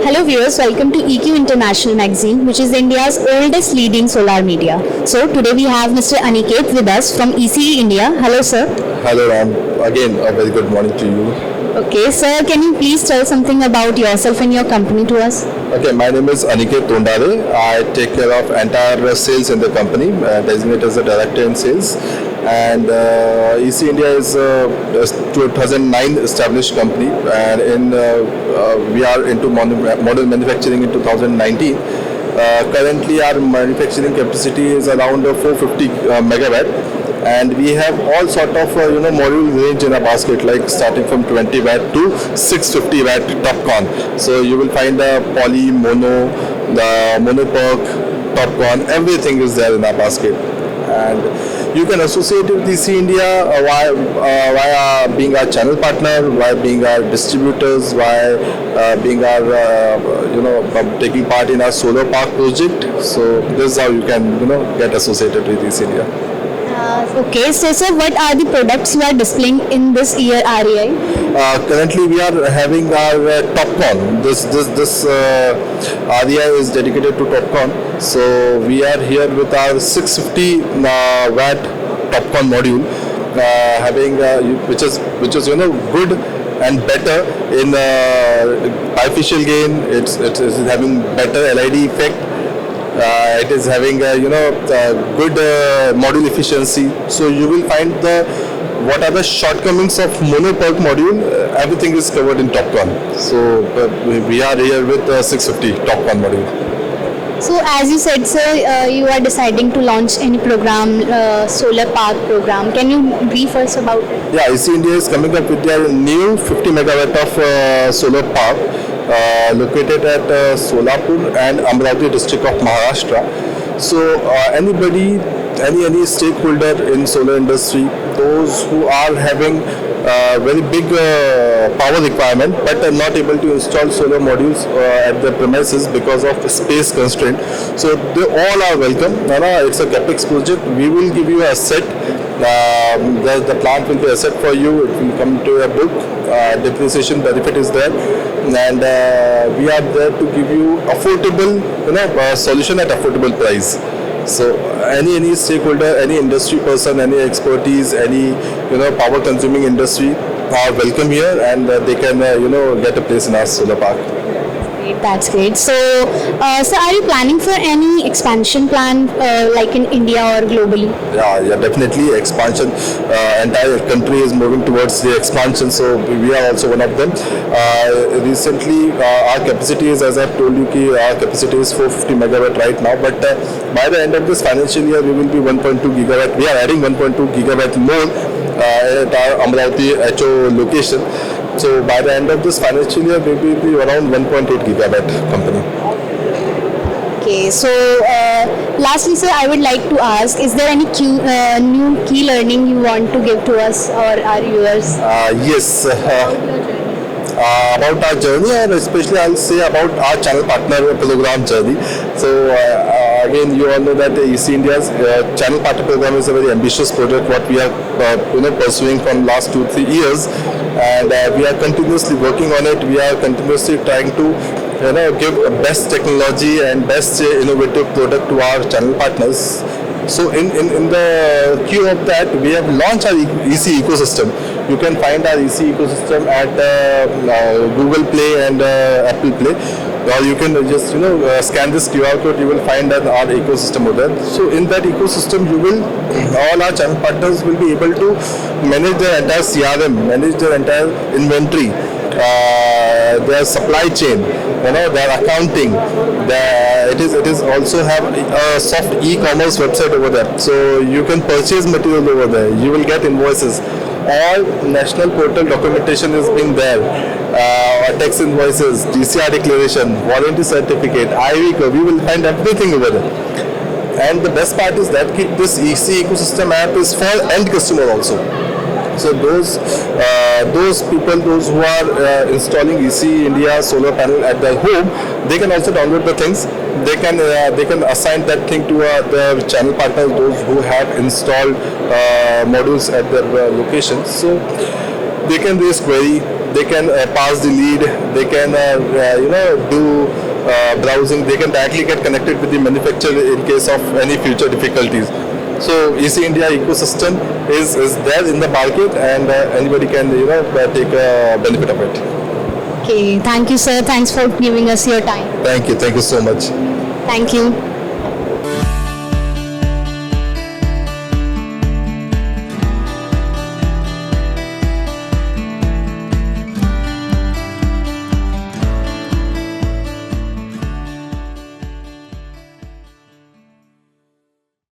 Hello viewers, welcome to EQ International Magazine, which is India's oldest leading solar media. So today we have Mr. Aniket with us from ECE India. Hello sir. Hello Ram, again a very good morning to you. Okay sir, can you please tell something about yourself and your company to us? Okay, my name is Ankit. I take care of entire sales in the company, designated as a director in sales. And EC India is a 2009 established company, and we are into model manufacturing in 2019. Currently, our manufacturing capacity is around 450 megawatt, and we have all sort of module range in a basket, like starting from 20 watt to 650 watt TopCon. So you will find the poly, mono, the monoperk, TopCon, everything is there in our basket. And you can associate with EC India via being our channel partner, via being our distributors, via being our taking part in our solar park project. So this is how you can get associated with EC India. Okay, so sir, what are the products you are displaying in this year REI? Currently, we are having our TopCon. This REI is dedicated to TopCon. So we are here with our 650 watt TopCon module, which is good and better in artificial gain. It's having better LID effect. It is having good module efficiency. So you will find what are the shortcomings of monoperk module. Everything is covered in TopCon. So we are here with 650 TopCon module. So as you said sir, you are deciding to launch any program, solar park program. Can you brief us about it? Yeah, EC India is coming up with their new 50 megawatt of solar park located at Solapur and Amravati district of Maharashtra. So any stakeholder in solar industry, those who are having very big power requirement but are not able to install solar modules at the premises because of space constraint. So they all are welcome. It's a capex project. We will give you a set. The plant will be a set for you. It will come to a book. Depreciation benefit is there, and we are there to give you affordable solution at affordable price. So any stakeholder, any industry person, any expertise, any power consuming industry are welcome here, and they can get a place in our solar park. That's great. So, so are you planning for any expansion plan like in India or globally? Yeah, definitely expansion. Entire country is moving towards the expansion, so we are also one of them. Recently, our capacity is, as I've told you, our capacity is 450 megawatt right now. But by the end of this financial year, we will be 1.2 gigawatt. We are adding 1.2 gigawatt more at our Amravati HO location. So by the end of this financial year, we will be around 1.8 gigawatt company. Okay, so lastly sir, I would like to ask, is there any new key learning you want to give to us or our viewers? Yes. About our journey, and especially I'll say about our channel partner program journey. So again, you all know that EC India's channel partner program is a very ambitious project what we are pursuing from last 2-3 years, and we are continuously working on it. We are continuously trying to give best technology and best innovative product to our channel partners. So in the queue of that, we have launched our EC ecosystem. You can find our EC ecosystem at Google Play and Apple Play. Or you can just scan this QR code. You will find our ecosystem over there. So in that ecosystem, all our channel partners will be able to manage their entire CRM, manage their entire inventory, their supply chain, their accounting. It is also have a soft e-commerce website over there. So you can purchase material over there. You will get invoices. All national portal documentation is being there. Tax invoices, DCR declaration, warranty certificate, IV code. We will find everything over there. And the best part is that this EC ecosystem app is for end customer also. So those people, those who are installing EC India solar panel at their home, they can also download the things. They can assign that thing to their channel partners, those who have installed modules at their locations. So they can raise query. they can pass the lead, they can do browsing, they can directly get connected with the manufacturer in case of any future difficulties. So EC India ecosystem is there in the market, and anybody can take benefit of it. Okay, thank you, sir. Thanks for giving us your time. Thank you so much. Thank you.